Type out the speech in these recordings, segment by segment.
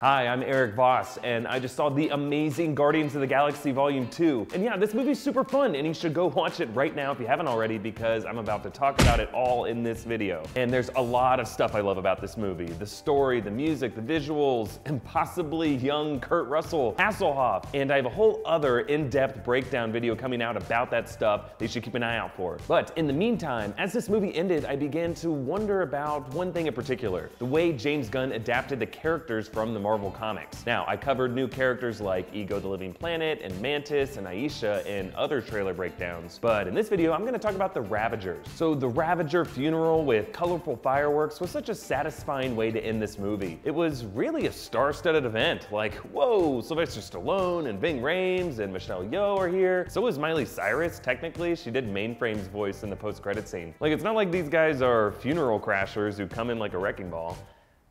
Hi, I'm Erik Voss, and I just saw the amazing Guardians of the Galaxy Volume 2. And yeah, this movie's super fun, and you should go watch it right now if you haven't already, because I'm about to talk about it all in this video. And there's a lot of stuff I love about this movie. The story, the music, the visuals, and possibly young Kurt Russell, Hasselhoff. And I have a whole other in-depth breakdown video coming out about that stuff that you should keep an eye out for. But in the meantime, as this movie ended, I began to wonder about one thing in particular: the way James Gunn adapted the characters from the Marvel Comics. Now, I covered new characters like Ego the Living Planet and Mantis and Aisha in other trailer breakdowns, but in this video I'm going to talk about the Ravagers. So the Ravager funeral with colorful fireworks was such a satisfying way to end this movie. It was really a star-studded event. Like, whoa, Sylvester Stallone and Ving Rhames and Michelle Yeoh are here. So was Miley Cyrus, technically. She did Mainframe's voice in the post-credit scene. Like, it's not like these guys are funeral crashers who come in like a wrecking ball.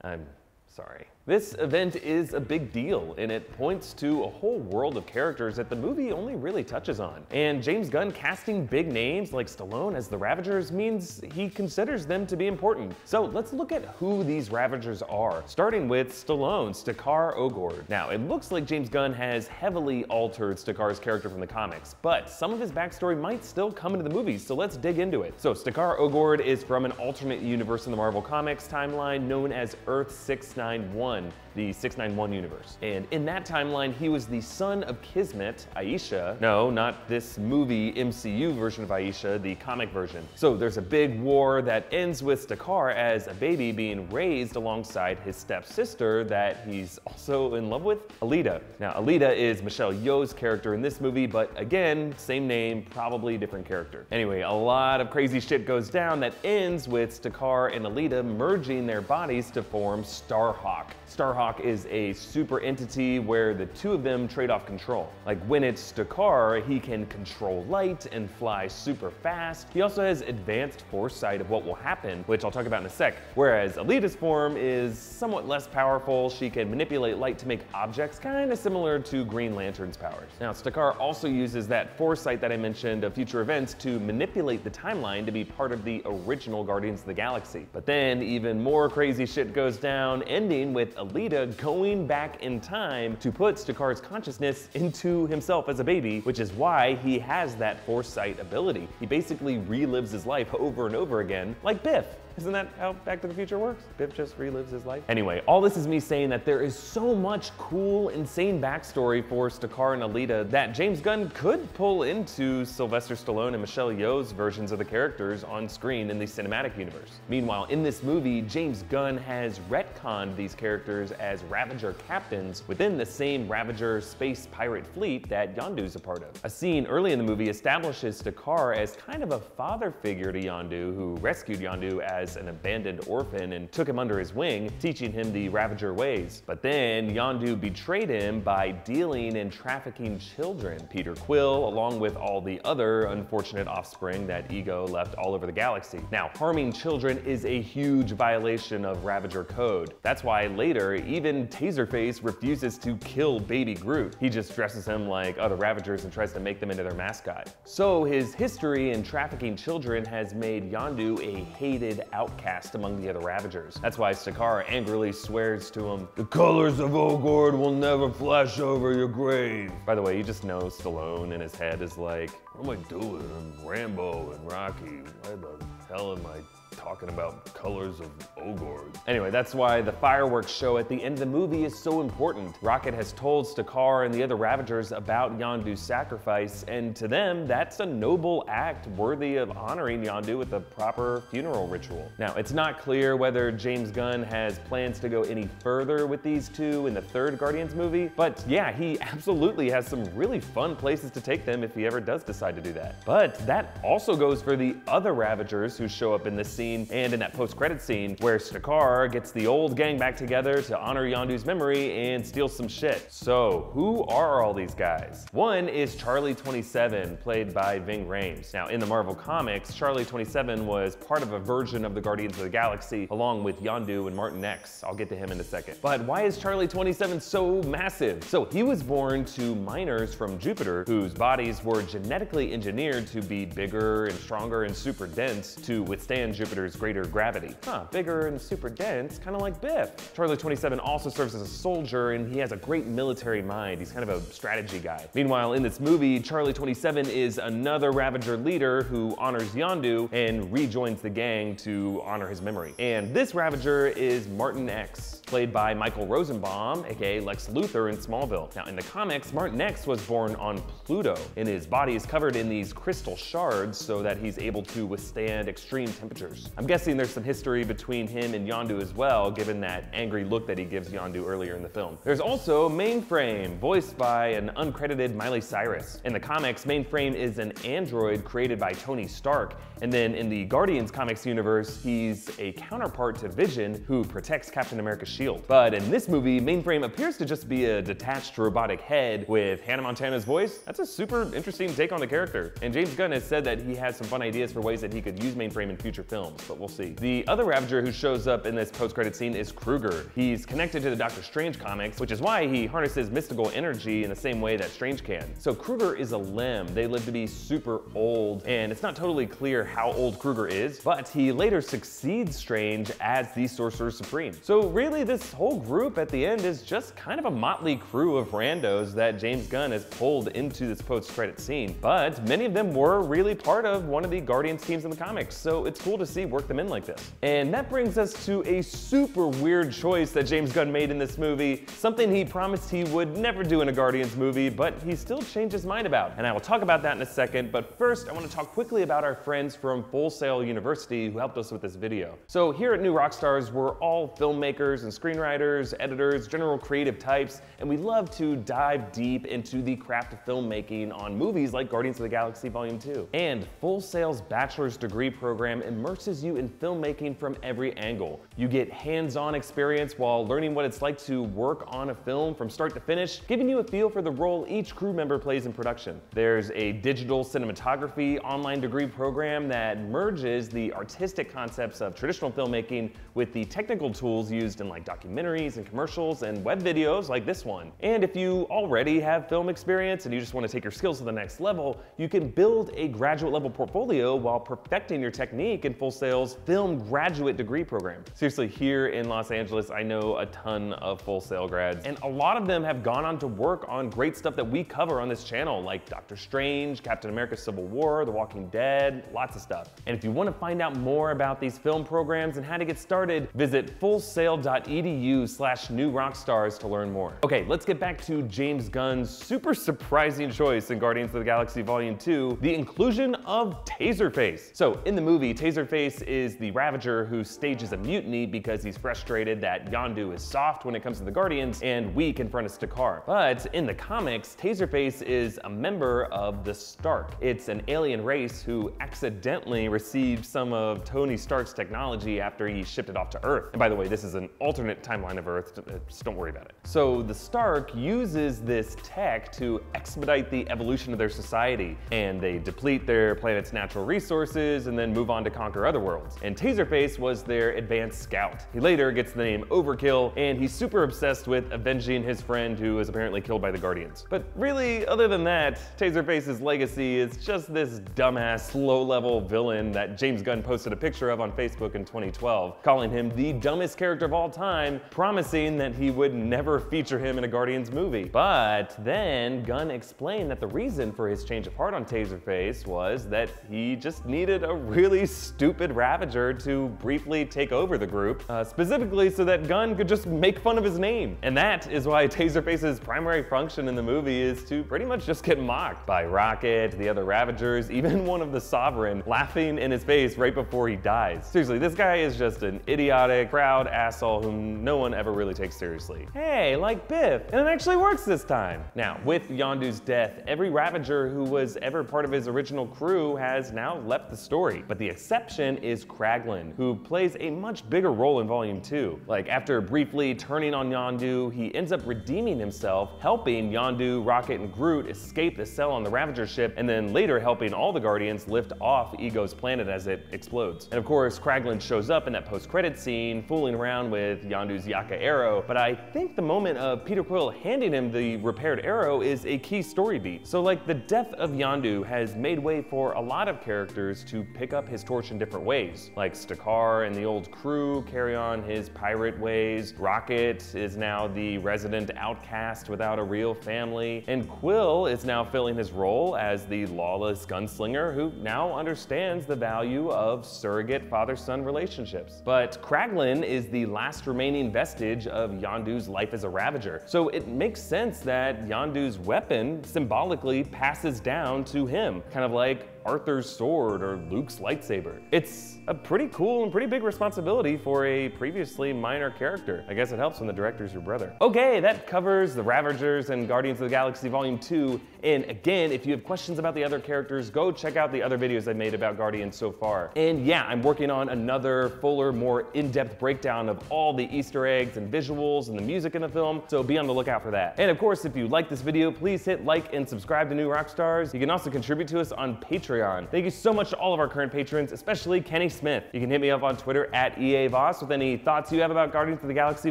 I'm sorry. This event is a big deal, and it points to a whole world of characters that the movie only really touches on. And James Gunn casting big names like Stallone as the Ravagers means he considers them to be important. So let's look at who these Ravagers are, starting with Stallone, Stakar Ogord. Now, it looks like James Gunn has heavily altered Stakar's character from the comics, but some of his backstory might still come into the movies, so let's dig into it. So Stakar Ogord is from an alternate universe in the Marvel Comics timeline known as Earth 691. The 691 universe. And in that timeline, he was the son of Kismet, Aisha. No, not this movie MCU version of Aisha, the comic version. So there's a big war that ends with Stakar as a baby being raised alongside his stepsister that he's also in love with, Alita. Now, Alita is Michelle Yeoh's character in this movie, but again, same name, probably different character. Anyway, a lot of crazy shit goes down that ends with Stakar and Alita merging their bodies to form Starhawk. Starhawk is a super entity where the two of them trade off control. Like when it's Stakar, he can control light and fly super fast. He also has advanced foresight of what will happen, which I'll talk about in a sec. Whereas Alita's form is somewhat less powerful. She can manipulate light to make objects kind of similar to Green Lantern's powers. Now, Stakar also uses that foresight that I mentioned of future events to manipulate the timeline to be part of the original Guardians of the Galaxy. But then even more crazy shit goes down, ending with Alita going back in time to put Stakar's consciousness into himself as a baby, which is why he has that foresight ability. He basically relives his life over and over again, like Biff. Isn't that how Back to the Future works? Biff just relives his life? Anyway, all this is me saying that there is so much cool, insane backstory for Stakar and Alita that James Gunn could pull into Sylvester Stallone and Michelle Yeoh's versions of the characters on screen in the cinematic universe. Meanwhile, in this movie, James Gunn has retconned these characters as Ravager captains within the same Ravager space pirate fleet that Yondu's a part of. A scene early in the movie establishes Stakar as kind of a father figure to Yondu, who rescued Yondu as an abandoned orphan and took him under his wing, teaching him the Ravager ways. But then Yondu betrayed him by dealing and trafficking children. Peter Quill, along with all the other unfortunate offspring that Ego left all over the galaxy. Now, harming children is a huge violation of Ravager code. That's why later, even Taserface refuses to kill baby Groot. He just dresses him like other Ravagers and tries to make them into their mascot. So his history in trafficking children has made Yondu a hated outcast among the other Ravagers. That's why Stakar angrily swears to him, "The colors of Ogord will never flash over your grave." By the way, you just know Stallone in his head is like, what am I doing? I'm Rambo and Rocky. Why the hell am I talking about colors of Ogord? Anyway, that's why the fireworks show at the end of the movie is so important. Rocket has told Stakar and the other Ravagers about Yondu's sacrifice, and to them, that's a noble act worthy of honoring Yondu with a proper funeral ritual. Now, it's not clear whether James Gunn has plans to go any further with these two in the third Guardians movie, but yeah, he absolutely has some really fun places to take them if he ever does decide to do that. But that also goes for the other Ravagers who show up in this scene and in that post-credit scene where Stakar gets the old gang back together to honor Yondu's memory and steal some shit. So who are all these guys? One is Charlie 27, played by Ving Rhames. Now in the Marvel Comics, Charlie 27 was part of a version of the Guardians of the Galaxy along with Yondu and Martin X. I'll get to him in a second. But why is Charlie 27 so massive? So he was born to miners from Jupiter whose bodies were genetically engineered to be bigger and stronger and super dense to withstand Jupiter's greater gravity. Huh, bigger and super dense, kind of like Biff. Charlie 27 also serves as a soldier, and he has a great military mind. He's kind of a strategy guy. Meanwhile, in this movie, Charlie 27 is another Ravager leader who honors Yondu and rejoins the gang to honor his memory. And this Ravager is Martin X, played by Michael Rosenbaum, aka Lex Luthor in Smallville. Now, in the comics, Martin X was born on Pluto, and his body is covered in these crystal shards so that he's able to withstand extreme temperatures. I'm guessing there's some history between him and Yondu as well, given that angry look that he gives Yondu earlier in the film. There's also Mainframe, voiced by an uncredited Miley Cyrus. In the comics, Mainframe is an android created by Tony Stark, and then in the Guardians comics universe, he's a counterpart to Vision who protects Captain America's shield. But in this movie, Mainframe appears to just be a detached robotic head with Hannah Montana's voice. That's a super interesting take on the character. And James Gunn has said that he has some fun ideas for ways that he could use Mainframe in future films, but we'll see. The other Ravager who shows up in this post-credit scene is Kruger. He's connected to the Doctor Strange comics, which is why he harnesses mystical energy in the same way that Strange can. So Kruger is a limb. They live to be super old, and it's not totally clear how old Kruger is, but he later succeeds Strange as the Sorcerer Supreme. So really, this whole group at the end is just kind of a motley crew of randos that James Gunn has pulled into this post-credit scene. But many of them were really part of one of the Guardians teams in the comics, so it's cool to see work them in like this. And that brings us to a super weird choice that James Gunn made in this movie, something he promised he would never do in a Guardians movie, but he still changed his mind about. And I will talk about that in a second, but first I want to talk quickly about our friends from Full Sail University who helped us with this video. So here at New Rockstars, we're all filmmakers and screenwriters, editors, general creative types, and we love to dive deep into the craft of filmmaking on movies like Guardians of the Galaxy Volume 2. And Full Sail's bachelor's degree program immerses you in filmmaking from every angle. You get hands-on experience while learning what it's like to work on a film from start to finish, giving you a feel for the role each crew member plays in production. There's a digital cinematography online degree program that merges the artistic concepts of traditional filmmaking with the technical tools used in like documentaries and commercials and web videos like this one. And if you already have film experience and you just want to take your skills to the next level, you can build a graduate level portfolio while perfecting your technique in Full Sail's film graduate degree program. Seriously, here in Los Angeles, I know a ton of Full Sail grads, and a lot of them have gone on to work on great stuff that we cover on this channel, like Doctor Strange, Captain America Civil War, The Walking Dead, lots of stuff. And if you want to find out more about these film programs and how to get started, visit fullsail.edu/newrockstars to learn more. Okay, let's get back to James Gunn's super surprising choice in Guardians of the Galaxy Volume 2, the inclusion of Taserface. So in the movie, Taserface is the Ravager who stages a mutiny because he's frustrated that Yondu is soft when it comes to the Guardians and weak in front of Stakar. But in the comics, Taserface is a member of the Stark. It's an alien race who accidentally received some of Tony Stark's technology after he shipped it off to Earth. And by the way, this is an alternate timeline of Earth, just don't worry about it. So the Stark uses this tech to expedite the evolution of their society, and they deplete their planet's natural resources and then move on to conquer other worlds. And Taserface was their advanced scout. He later gets the name Overkill, and he's super obsessed with avenging his friend who was apparently killed by the Guardians. But really, other than that, Taserface's legacy is just this dumbass, low-level villain that James Gunn posted a picture of on Facebook in 2012, calling him the dumbest character of all time, promising that he would never feature him in a Guardians movie. But then Gunn explained that the reason for his change of heart on Taserface was that he just needed a really stupid Ravager to briefly take over the group, specifically so that Gunn could just make fun of his name. And that is why Taserface's primary function in the movie is to pretty much just get mocked by Rocket, the other Ravagers, even one of the Sovereign, laughing in his face right before he dies. Seriously, this guy is just an idiotic, proud asshole whom no one ever really takes seriously. Hey, like Biff, and it actually works this time. Now, with Yondu's death, every Ravager who was ever part of his original crew has now left the story. But the exception is Crowlin, who plays a much bigger role in Volume 2. Like, after briefly turning on Yondu, he ends up redeeming himself, helping Yondu, Rocket, and Groot escape the cell on the Ravager ship, and then later helping all the Guardians lift off Ego's planet as it explodes. And of course, Crowlin shows up in that post-credit scene, fooling around with Yondu's Yaka arrow, but I think the moment of Peter Quill handing him the repaired arrow is a key story beat. So like the death of Yondu has made way for a lot of characters to pick up his torch in different ways, like Stakar and the old crew carry on his pirate ways, Rocket is now the resident outcast without a real family, and Quill is now filling his role as the lawless gunslinger who now understands the value of surrogate father-son relationships. But Crowlin is the last remaining vestige of Yondu's life as a Ravager, so it makes sense that Yondu's weapon symbolically passes down to him, kind of like Arthur's sword or Luke's lightsaber. It's a pretty cool and pretty big responsibility for a previously minor character. I guess it helps when the director's your brother. Okay, that covers the Ravagers and Guardians of the Galaxy Volume 2. And again, if you have questions about the other characters, go check out the other videos I've made about Guardians so far. And yeah, I'm working on another fuller, more in-depth breakdown of all the Easter eggs and visuals and the music in the film, so be on the lookout for that. And of course, if you like this video, please hit like and subscribe to New Rockstars. You can also contribute to us on Patreon. Thank you so much to all of our current patrons, especially Kenny Smith. You can hit me up on Twitter at EA Voss with any thoughts you have about Guardians of the Galaxy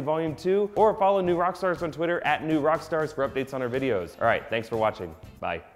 Volume 2, or follow New Rockstars on Twitter at New Rockstars for updates on our videos. All right, thanks for watching. Bye.